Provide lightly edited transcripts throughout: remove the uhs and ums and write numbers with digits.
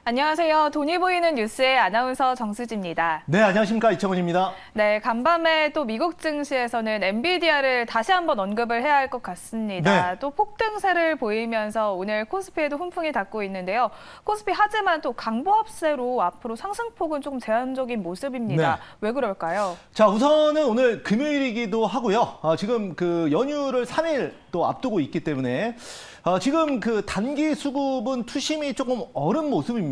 안녕하세요. 돈이 보이는 뉴스의 아나운서 정수지입니다. 네, 안녕하십니까. 이창훈입니다. 네, 간밤에 또 미국 증시에서는 엔비디아를 다시 한번 언급을 해야 할 것 같습니다. 네. 또 폭등세를 보이면서 오늘 코스피에도 훈풍이 닿고 있는데요. 코스피 하지만 또 강보합세로 앞으로 상승폭은 조금 제한적인 모습입니다. 네. 왜 그럴까요? 자, 우선은 오늘 금요일이기도 하고요. 지금 그 연휴를 3일 또 앞두고 있기 때문에 지금 그 단기 수급은 투심이 조금 어른 모습입니다.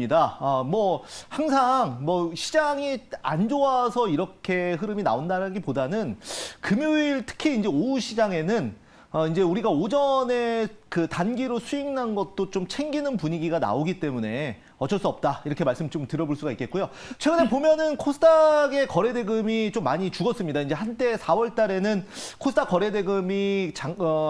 뭐 항상 뭐 시장이 안 좋아서 이렇게 흐름이 나온다기보다는 금요일 특히 이제 오후 시장에는 이제 우리가 오전에 그 단기로 수익 난 것도 좀 챙기는 분위기가 나오기 때문에 어쩔 수 없다. 이렇게 말씀 좀 들어볼 수가 있겠고요. 최근에 보면은 코스닥의 거래 대금이 좀 많이 죽었습니다. 이제 한때 4월 달에는 코스닥 거래 대금이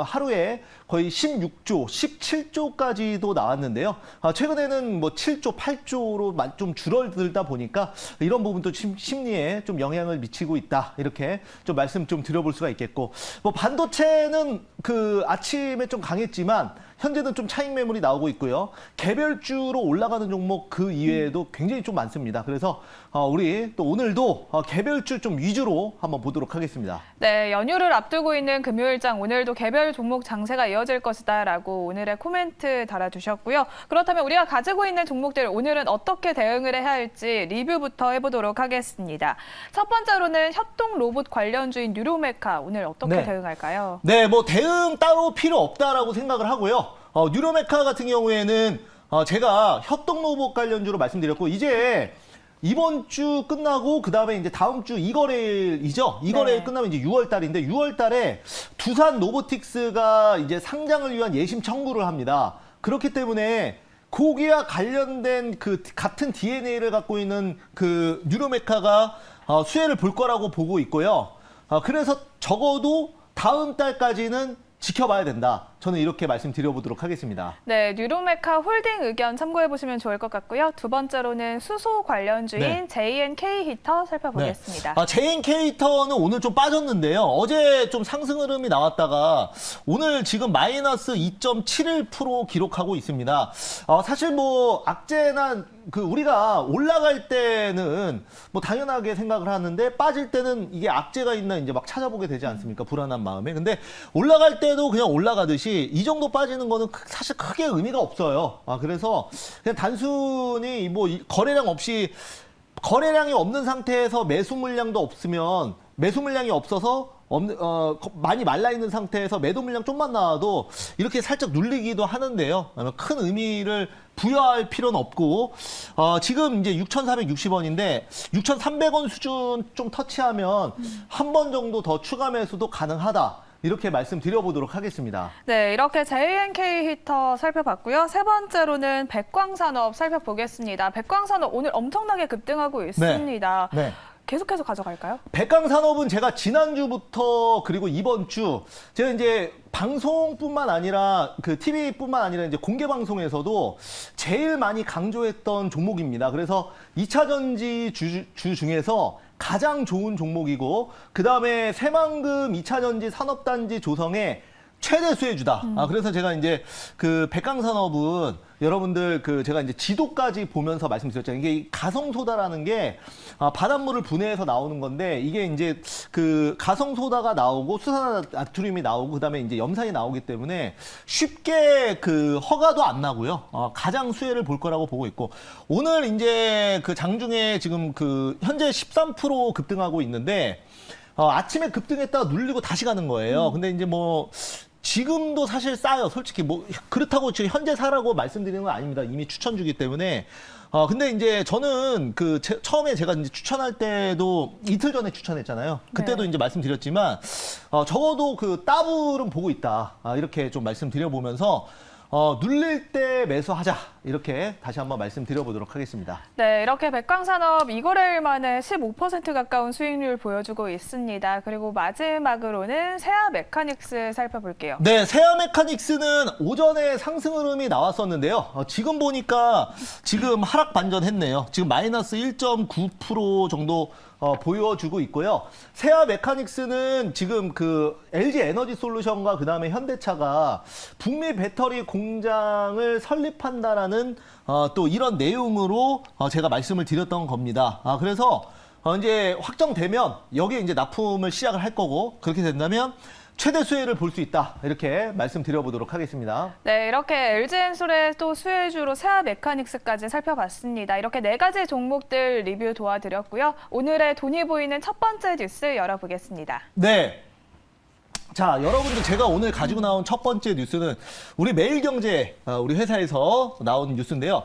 하루에 거의 16조, 17조까지도 나왔는데요. 최근에는 뭐 7조, 8조로 좀 줄어들다 보니까 이런 부분도 심리에 좀 영향을 미치고 있다. 이렇게 좀 말씀 좀 드려볼 수가 있겠고, 뭐 반도체는 그 아침에 좀 강했지만 현재는 좀 차익 매물이 나오고 있고요. 개별주로 올라가는 종목 그 이외에도 굉장히 좀 많습니다. 그래서 우리 또 오늘도 개별주 좀 위주로 한번 보도록 하겠습니다. 네, 연휴를 앞두고 있는 금요일장 오늘도 개별 종목 장세가 이어질 것이다라고 오늘의 코멘트 달아주셨고요. 그렇다면 우리가 가지고 있는 종목들 오늘은 어떻게 대응을 해야 할지 리뷰부터 해보도록 하겠습니다. 첫 번째로는 협동 로봇 관련주인 뉴로메카 오늘 어떻게 네. 대응할까요? 네, 뭐 대응 따로 필요 없다라고 생각을 하고요. 뉴로메카 같은 경우에는 제가 협동 로봇 관련주로 말씀드렸고, 이제 이번 주 끝나고 그다음에 이제 다음 주 이거래일이죠. 이거래일 네. 끝나면 이제 6월 달인데 6월 달에 두산 로보틱스가 이제 상장을 위한 예심 청구를 합니다. 그렇기 때문에 거기와 관련된 그 같은 DNA를 갖고 있는 그 뉴로메카가 수혜를 볼 거라고 보고 있고요. 그래서 적어도 다음 달까지는 지켜봐야 된다. 저는 이렇게 말씀드려보도록 하겠습니다. 네, 뉴로메카 홀딩 의견 참고해보시면 좋을 것 같고요. 두 번째로는 수소 관련주인 네. JNK 히터 살펴보겠습니다. 네. JNK 히터는 오늘 좀 빠졌는데요. 어제 좀 상승 흐름이 나왔다가 오늘 지금 마이너스 2.71% 기록하고 있습니다. 사실 뭐 악재나 그 우리가 올라갈 때는 뭐 당연하게 생각을 하는데 빠질 때는 이게 악재가 있나 이제 막 찾아보게 되지 않습니까? 불안한 마음에. 근데 올라갈 때도 그냥 올라가듯이 이 정도 빠지는 거는 사실 크게 의미가 없어요. 그래서 그냥 단순히 뭐 거래량 없이 거래량이 없는 상태에서 매수 물량도 없으면 매수 물량이 없어서 많이 말라 있는 상태에서 매도 물량 좀만 나와도 이렇게 살짝 눌리기도 하는데요. 큰 의미를 부여할 필요는 없고 지금 이제 6,460원인데 6,300원 수준 좀 터치하면 한 번 정도 더 추가 매수도 가능하다. 이렇게 말씀드려보도록 하겠습니다. 네, 이렇게 JNK 히터 살펴봤고요. 세 번째로는 백광산업 살펴보겠습니다. 백광산업 오늘 엄청나게 급등하고 있습니다. 네. 계속해서 가져갈까요? 백광산업은 제가 지난주부터 그리고 이번 주 제가 이제 방송뿐만 아니라 그 TV뿐만 아니라 이제 공개 방송에서도 제일 많이 강조했던 종목입니다. 그래서 2차 전지 주 중에서 가장 좋은 종목이고 그다음에 새만금 2차 전지 산업단지 조성의 최대 수혜주다. 그래서 제가 이제 그 백광산업은 여러분들 그 제가 이제 지도까지 보면서 말씀드렸잖아요. 이게 가성소다라는 게 바닷물을 분해해서 나오는 건데 이게 이제 그 가성소다가 나오고 수산나트륨이 나오고 그다음에 이제 염산이 나오기 때문에 쉽게 그 허가도 안 나고요. 가장 수혜를 볼 거라고 보고 있고 오늘 이제 그 장중에 지금 그 현재 13% 급등하고 있는데 아침에 급등했다가 눌리고 다시 가는 거예요. 근데 이제 뭐 지금도 사실 싸요. 솔직히 뭐 그렇다고 지금 현재 사라고 말씀드리는 건 아닙니다. 이미 추천 주기 때문에. 근데 이제 저는 그 처음에 제가 이제 추천할 때도 이틀 전에 추천했잖아요. 그때도 네. 이제 말씀드렸지만 적어도 그 따블은 보고 있다. 이렇게 좀 말씀드려보면서 눌릴 때 매수하자. 이렇게 다시 한번 말씀드려보도록 하겠습니다. 네, 이렇게 백광산업 이거래일 만에 15% 가까운 수익률 보여주고 있습니다. 그리고 마지막으로는 세아 메카닉스 살펴볼게요. 네, 세아 메카닉스는 오전에 상승 흐름이 나왔었는데요. 지금 보니까 지금 하락 반전했네요. 지금 마이너스 1.9% 정도 보여주고 있고요. 세아 메카닉스는 지금 그 LG 에너지 솔루션과 그다음에 현대차가 북미 배터리 공장을 설립한다라는 또 이런 내용으로 제가 말씀을 드렸던 겁니다. 그래서 이제 확정되면 여기에 이제 납품을 시작을 할 거고, 그렇게 된다면 최대 수혜를 볼 수 있다, 이렇게 말씀드려보도록 하겠습니다. 네, 이렇게 LG엔솔의 또 수혜주로 세아 메카닉스까지 살펴봤습니다. 이렇게 4가지 종목들 리뷰 도와드렸고요. 오늘의 돈이 보이는 첫 번째 뉴스 열어보겠습니다. 네. 자, 여러분들, 제가 오늘 가지고 나온 첫 번째 뉴스는 우리 매일경제, 우리 회사에서 나온 뉴스인데요.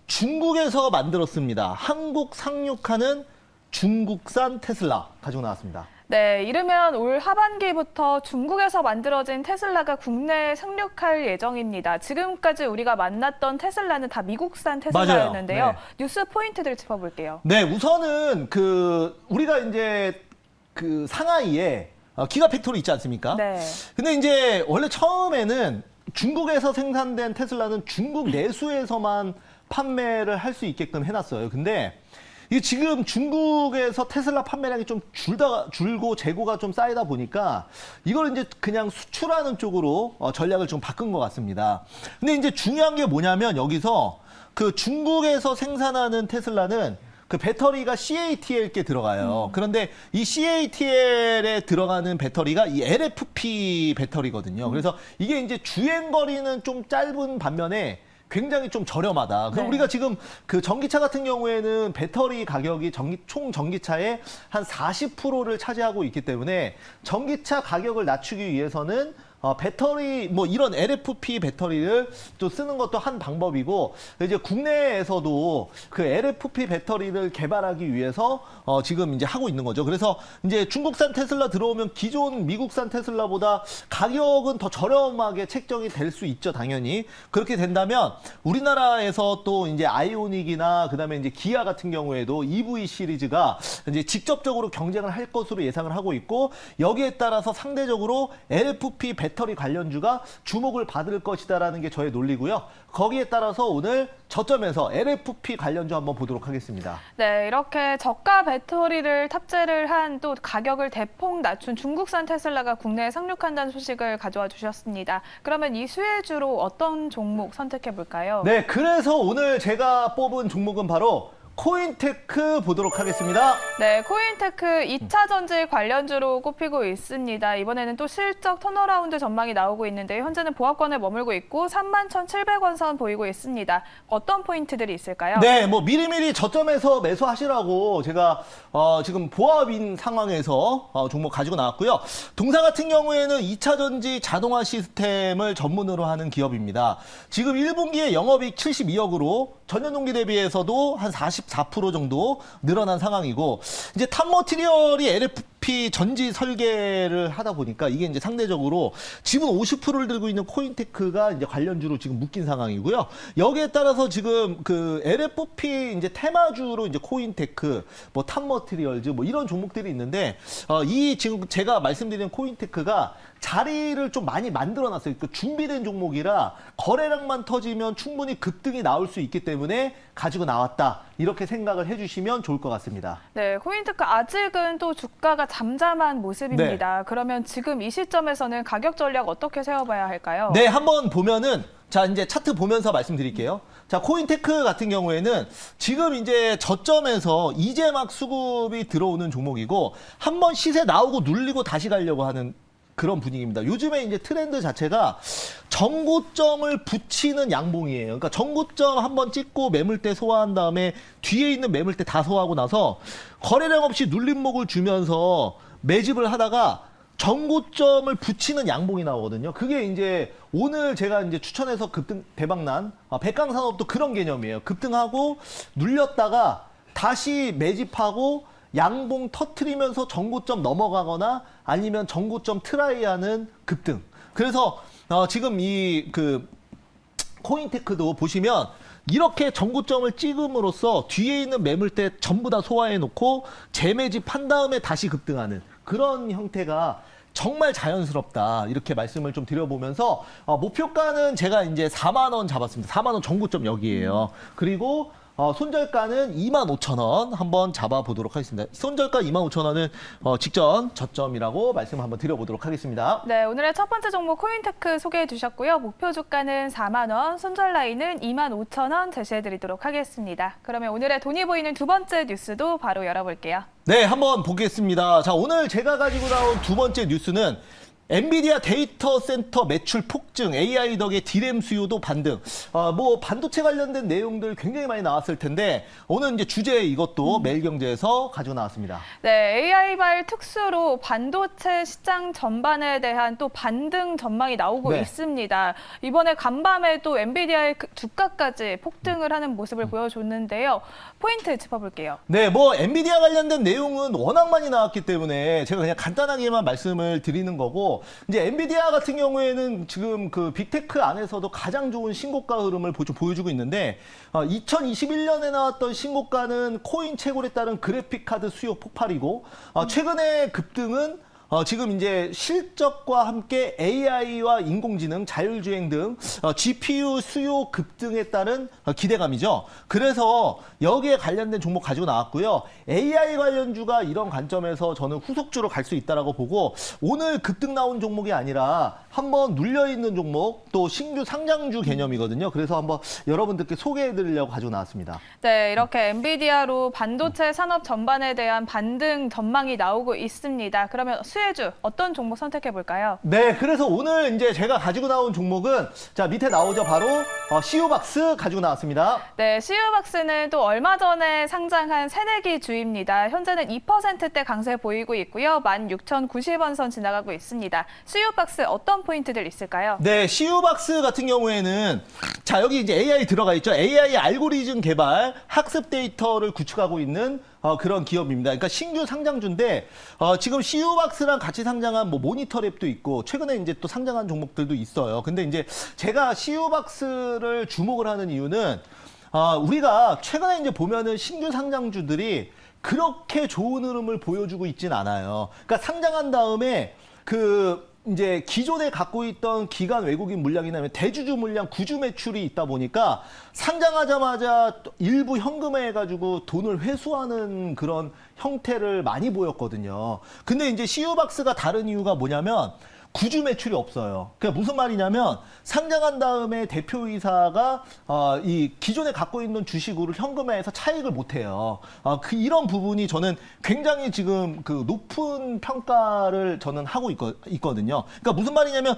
중국에서 만들었습니다. 한국 상륙하는 중국산 테슬라 가지고 나왔습니다. 네, 이르면 올 하반기부터 중국에서 만들어진 테슬라가 국내에 상륙할 예정입니다. 지금까지 우리가 만났던 테슬라는 다 미국산 테슬라였는데요. 맞아요. 네. 뉴스 포인트들 짚어볼게요. 네, 우선은 우리가 이제 상하이에 기가 팩토리 있지 않습니까? 네. 근데 이제 원래 처음에는 중국에서 생산된 테슬라는 중국 내수에서만 판매를 할 수 있게끔 해놨어요. 근데 이게 지금 중국에서 테슬라 판매량이 좀 줄고 재고가 좀 쌓이다 보니까 이걸 이제 그냥 수출하는 쪽으로 전략을 좀 바꾼 것 같습니다. 근데 이제 중요한 게 뭐냐면, 여기서 그 중국에서 생산하는 테슬라는 그 배터리가 CATL께 들어가요. 그런데 이 CATL에 들어가는 배터리가 이 LFP 배터리거든요. 그래서 이게 이제 주행거리는 좀 짧은 반면에 굉장히 좀 저렴하다. 그럼 네. 우리가 지금 그 전기차 같은 경우에는 배터리 가격이 총 전기차의 한 40%를 차지하고 있기 때문에 전기차 가격을 낮추기 위해서는 배터리, 뭐 이런 LFP 배터리를 또 쓰는 것도 한 방법이고, 이제 국내에서도 그 LFP 배터리를 개발하기 위해서 지금 이제 하고 있는 거죠. 그래서 이제 중국산 테슬라 들어오면 기존 미국산 테슬라보다 가격은 더 저렴하게 책정이 될 수 있죠, 당연히. 그렇게 된다면 우리나라에서 또 이제 아이오닉이나 그다음에 이제 기아 같은 경우에도 EV 시리즈가 이제 직접적으로 경쟁을 할 것으로 예상을 하고 있고, 여기에 따라서 상대적으로 LFP 배터리 관련주가 주목을 받을 것이다라는 게 저의 논리고요. 거기에 따라서 오늘 저점에서 LFP 관련주 한번 보도록 하겠습니다. 네, 이렇게 저가 배터리를 탑재를 한 또 가격을 대폭 낮춘 중국산 테슬라가 국내에 상륙한다는 소식을 가져와 주셨습니다. 그러면 이 수혜주로 어떤 종목 선택해 볼까요? 네, 그래서 오늘 제가 뽑은 종목은 바로 코인테크 보도록 하겠습니다. 네, 코인테크 2차 전지 관련주로 꼽히고 있습니다. 이번에는 또 실적 턴어라운드 전망이 나오고 있는데 현재는 보합권에 머물고 있고 31,700원 선 보이고 있습니다. 어떤 포인트들이 있을까요? 네, 뭐 미리미리 저점에서 매수하시라고 제가 지금 보합인 상황에서 종목 가지고 나왔고요. 동사 같은 경우에는 2차 전지 자동화 시스템을 전문으로 하는 기업입니다. 지금 1분기에 영업이익 72억으로 전년 동기 대비해서도 한 44% 정도 늘어난 상황이고, 이제 탑머티리얼이 LFP 전지 설계를 하다 보니까 이게 이제 상대적으로 지분 50%를 들고 있는 코인테크가 이제 관련주로 지금 묶인 상황이고요. 여기에 따라서 지금 그 LFP 이제 테마주로 이제 코인테크, 뭐 탑머티리얼즈 뭐 이런 종목들이 있는데, 이 지금 제가 말씀드린 코인테크가 자리를 좀 많이 만들어놨어요. 그 준비된 종목이라 거래량만 터지면 충분히 급등이 나올 수 있기 때문에 가지고 나왔다, 이렇게 생각을 해주시면 좋을 것 같습니다. 네, 코인테크 아직은 또 주가가 잠잠한 모습입니다. 그러면 지금 이 시점에서는 가격 전략 어떻게 세워봐야 할까요? 네, 한번 보면은, 자, 이제 차트 보면서 말씀드릴게요. 자, 코인테크 같은 경우에는 지금 이제 저점에서 이제 막 수급이 들어오는 종목이고, 한번 시세 나오고 눌리고 다시 가려고 하는 그런 분위기입니다. 요즘에 이제 트렌드 자체가 정고점을 붙이는 양봉이에요. 그러니까 정고점 한번 찍고 매물대 소화한 다음에 뒤에 있는 매물대 다 소화하고 나서 거래량 없이 눌림목을 주면서 매집을 하다가 정고점을 붙이는 양봉이 나오거든요. 그게 이제 오늘 제가 이제 추천해서 급등 대박난 백강산업도 그런 개념이에요. 급등하고 눌렸다가 다시 매집하고 양봉 터트리면서 정고점 넘어가거나 아니면 정고점 트라이하는 급등. 그래서 지금 이 코인테크도 보시면 이렇게 정고점을 찍음으로써 뒤에 있는 매물대 전부 다 소화해 놓고 재매집한 다음에 다시 급등하는 그런 형태가 정말 자연스럽다, 이렇게 말씀을 좀 드려보면서 목표가는 제가 이제 4만 원 잡았습니다. 4만 원 정고점 여기에요. 그리고 손절가는 25,000원 한번 잡아보도록 하겠습니다. 손절가 25,000원은 직전 저점이라고 말씀 한번 드려보도록 하겠습니다. 네, 오늘의 첫 번째 종목 코인테크 소개해 주셨고요. 목표 주가는 4만 원, 손절 라인은 25,000원 제시해 드리도록 하겠습니다. 그러면 오늘의 돈이 보이는 두 번째 뉴스도 바로 열어볼게요. 네, 한번 보겠습니다. 자, 오늘 제가 가지고 나온 두 번째 뉴스는 엔비디아 데이터 센터 매출 폭증, AI 덕에 디램 수요도 반등. 뭐 반도체 관련된 내용들 굉장히 많이 나왔을 텐데 오늘 이제 주제 이것도 매일경제에서 가지고 나왔습니다. 네, AI발 특수로 반도체 시장 전반에 대한 또 반등 전망이 나오고 네. 있습니다. 이번에 간밤에 또 엔비디아의 주가까지 폭등을 하는 모습을 보여줬는데요. 포인트 짚어볼게요. 네, 뭐 엔비디아 관련된 내용은 워낙 많이 나왔기 때문에 제가 그냥 간단하게만 말씀을 드리는 거고, 이제 엔비디아 같은 경우에는 지금 그 빅테크 안에서도 가장 좋은 신고가 흐름을 보여주고 있는데 2021년에 나왔던 신고가는 코인 채굴에 따른 그래픽 카드 수요 폭발이고, 최근에 급등은 지금 이제 실적과 함께 AI와 인공지능, 자율주행 등 GPU 수요 급등에 따른 기대감이죠. 그래서 여기에 관련된 종목 가지고 나왔고요. AI 관련주가 이런 관점에서 저는 후속주로 갈 수 있다라고 보고, 오늘 급등 나온 종목이 아니라 한번 눌려있는 종목, 또 신규 상장주 개념이거든요. 그래서 한번 여러분들께 소개해드리려고 가지고 나왔습니다. 네, 이렇게 엔비디아로 반도체 산업 전반에 대한 반등 전망이 나오고 있습니다. 그러면 수혜주 어떤 종목 선택해 볼까요? 네, 그래서 오늘 이제 제가 가지고 나온 종목은 자 밑에 나오죠. 바로 CU박스 가지고 나왔습니다. 네, CU박스는 또 얼마 전에 상장한 새내기 주입니다. 현재는 2%대 강세 보이고 있고요. 16,090원 선 지나가고 있습니다. CU박스 어떤 포인트들 있을까요? 네, CU박스 같은 경우에는 자 여기 이제 AI 들어가 있죠. AI 알고리즘 개발, 학습 데이터를 구축하고 있는 그런 기업입니다. 그러니까 신규 상장주인데 지금 CU박스랑 같이 상장한 뭐 모니터랩도 있고 최근에 이제 또 상장한 종목들도 있어요. 근데 이제 제가 CU박스를 주목을 하는 이유는 우리가 최근에 이제 보면은 신규 상장주들이 그렇게 좋은 흐름을 보여주고 있진 않아요. 그러니까 상장한 다음에 이제 기존에 갖고 있던 기관 외국인 물량이나 대주주 물량 구주 매출이 있다 보니까 상장하자마자 일부 현금화해가지고 돈을 회수하는 그런 형태를 많이 보였거든요. 근데 이제 CU박스가 다른 이유가 뭐냐면 구주 매출이 없어요. 그게 무슨 말이냐면 상장한 다음에 대표이사가 이 기존에 갖고 있는 주식으로 현금화해서 차익을 못 해요. 이런 부분이 저는 굉장히 지금 그 높은 평가를 저는 하고 있거든요. 그러니까 무슨 말이냐면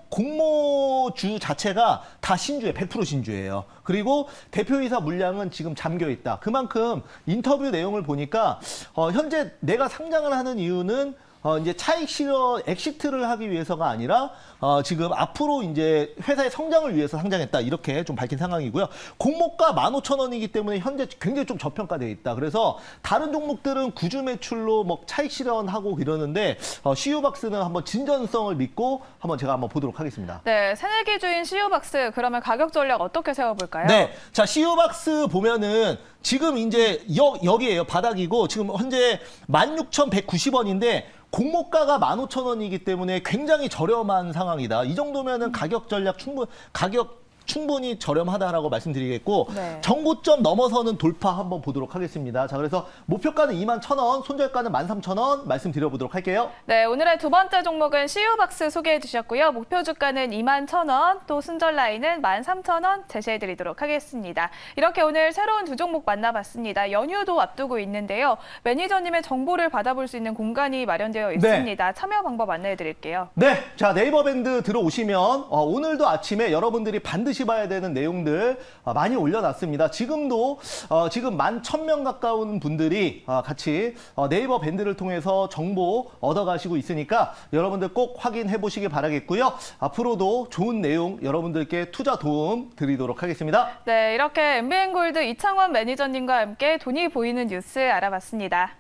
공모주 자체가 다 신주예요. 100% 신주예요. 그리고 대표이사 물량은 지금 잠겨 있다. 그만큼 인터뷰 내용을 보니까 현재 내가 상장을 하는 이유는 이제 차익 실현 엑시트를 하기 위해서가 아니라 지금 앞으로 이제 회사의 성장을 위해서 상장했다, 이렇게 좀 밝힌 상황이고요. 공모가 15,000원이기 때문에 현재 굉장히 좀 저평가되어 있다. 그래서 다른 종목들은 구주 매출로 뭐 차익 실현하고 이러는데 CU박스는 한번 진전성을 믿고 제가 한번 보도록 하겠습니다. 네, 새내기 주인 CU박스 그러면 가격 전략 어떻게 세워볼까요? 네, 자 CU박스 보면은 지금 이제 여기에요. 바닥이고 지금 현재 16,190원인데 공모가가 15,000원이기 때문에 굉장히 저렴한 상황이다. 이 정도면은 가격 전략 충분히 저렴하다라고 말씀드리겠고, 네. 정고점 넘어서는 돌파 한번 보도록 하겠습니다. 자, 그래서 목표가는 21,000원, 손절가는 13,000원 말씀드려보도록 할게요. 네, 오늘의 두 번째 종목은 CU박스 소개해 주셨고요. 목표 주가는 21,000원, 또 순절 라인은 13,000원 제시해 드리도록 하겠습니다. 이렇게 오늘 새로운 두 종목 만나봤습니다. 연휴도 앞두고 있는데요. 매니저님의 정보를 받아볼 수 있는 공간이 마련되어 있습니다. 참여 방법 안내해 드릴게요. 네, 자 네이버 밴드 들어오시면 오늘도 아침에 여러분들이 반드시 봐야 되는 내용들 많이 올려놨습니다. 지금도 지금 11,000명 가까운 분들이 같이 네이버 밴드를 통해서 정보 얻어가시고 있으니까 여러분들 꼭 확인해 보시기 바라겠고요. 앞으로도 좋은 내용 여러분들께 투자 도움 드리도록 하겠습니다. 네, 이렇게 MBN골드 이창원 매니저님과 함께 돈이 보이는 뉴스 알아봤습니다.